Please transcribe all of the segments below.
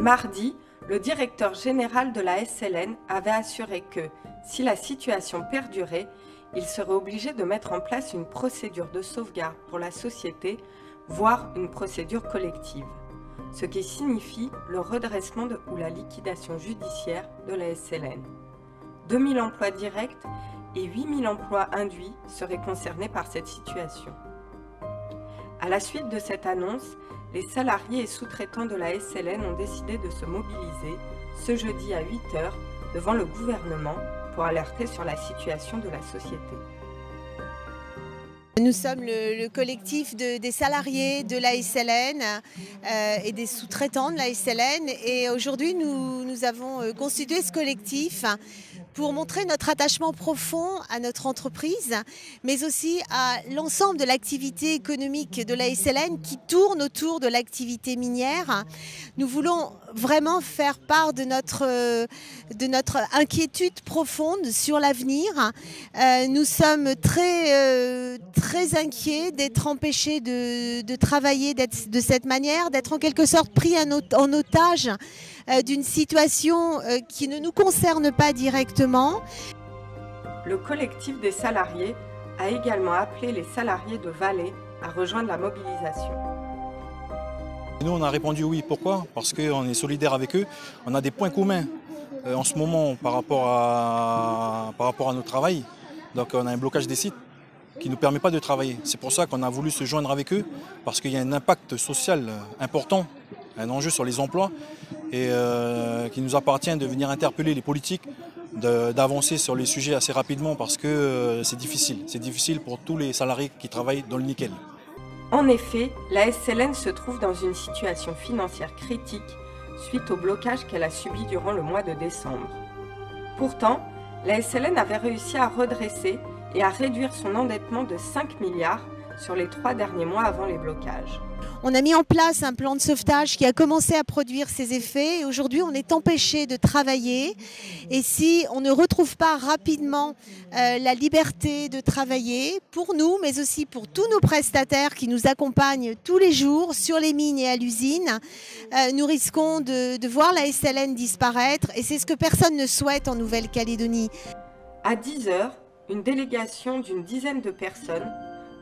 Mardi, le directeur général de la SLN avait assuré que, si la situation perdurait, il serait obligé de mettre en place une procédure de sauvegarde pour la société, voire une procédure collective, ce qui signifie le redressement ou la liquidation judiciaire de la SLN. 2000 emplois directs et 8000 emplois induits seraient concernés par cette situation. À la suite de cette annonce, les salariés et sous-traitants de la SLN ont décidé de se mobiliser ce jeudi à 8h devant le gouvernement pour alerter sur la situation de la société. Nous sommes le collectif des salariés de la SLN et des sous-traitants de la SLN et aujourd'hui nous avons constitué ce collectif pour montrer notre attachement profond à notre entreprise, mais aussi à l'ensemble de l'activité économique de la SLN qui tourne autour de l'activité minière. Nous voulons vraiment faire part de notre inquiétude profonde sur l'avenir. Nous sommes très inquiets d'être empêchés de travailler de cette manière, d'être en quelque sorte pris en otage d'une situation qui ne nous concerne pas directement. Le collectif des salariés a également appelé les salariés de Valais à rejoindre la mobilisation. Nous, on a répondu oui. Pourquoi? Parce qu'on est solidaire avec eux. On a des points communs en ce moment par rapport à notre travail. Donc on a un blocage des sites qui ne nous permet pas de travailler. C'est pour ça qu'on a voulu se joindre avec eux, parce qu'il y a un impact social important, un enjeu sur les emplois, et qu'il nous appartient de venir interpeller les politiques, d'avancer sur les sujets assez rapidement, parce que c'est difficile. C'est difficile pour tous les salariés qui travaillent dans le nickel. En effet, la SLN se trouve dans une situation financière critique suite au blocage qu'elle a subi durant le mois de décembre. Pourtant, la SLN avait réussi à redresser et à réduire son endettement de 5 milliards sur les 3 derniers mois avant les blocages. On a mis en place un plan de sauvetage qui a commencé à produire ses effets et aujourd'hui on est empêché de travailler et si on ne retrouve pas rapidement la liberté de travailler pour nous mais aussi pour tous nos prestataires qui nous accompagnent tous les jours sur les mines et à l'usine, nous risquons de voir la SLN disparaître et c'est ce que personne ne souhaite en Nouvelle-Calédonie. À 10h, une délégation d'une dizaine de personnes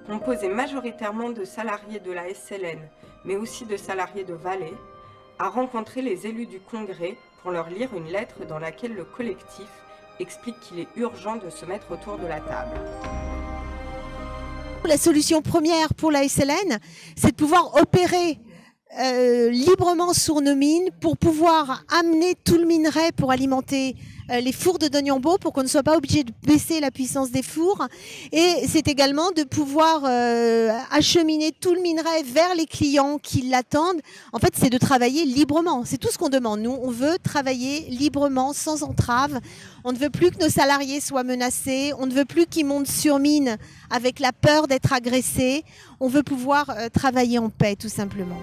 composée majoritairement de salariés de la SLN, mais aussi de salariés de Valais, a rencontré les élus du Congrès pour leur lire une lettre dans laquelle le collectif explique qu'il est urgent de se mettre autour de la table. La solution première pour la SLN, c'est de pouvoir opérer librement sur nos mines pour pouvoir amener tout le minerai pour alimenter les fours de Dognombo pour qu'on ne soit pas obligé de baisser la puissance des fours et c'est également de pouvoir acheminer tout le minerai vers les clients qui l'attendent. En fait, c'est de travailler librement, c'est tout ce qu'on demande. Nous, on veut travailler librement, sans entrave. On ne veut plus que nos salariés soient menacés, on ne veut plus qu'ils montent sur mine avec la peur d'être agressés. On veut pouvoir travailler en paix, tout simplement.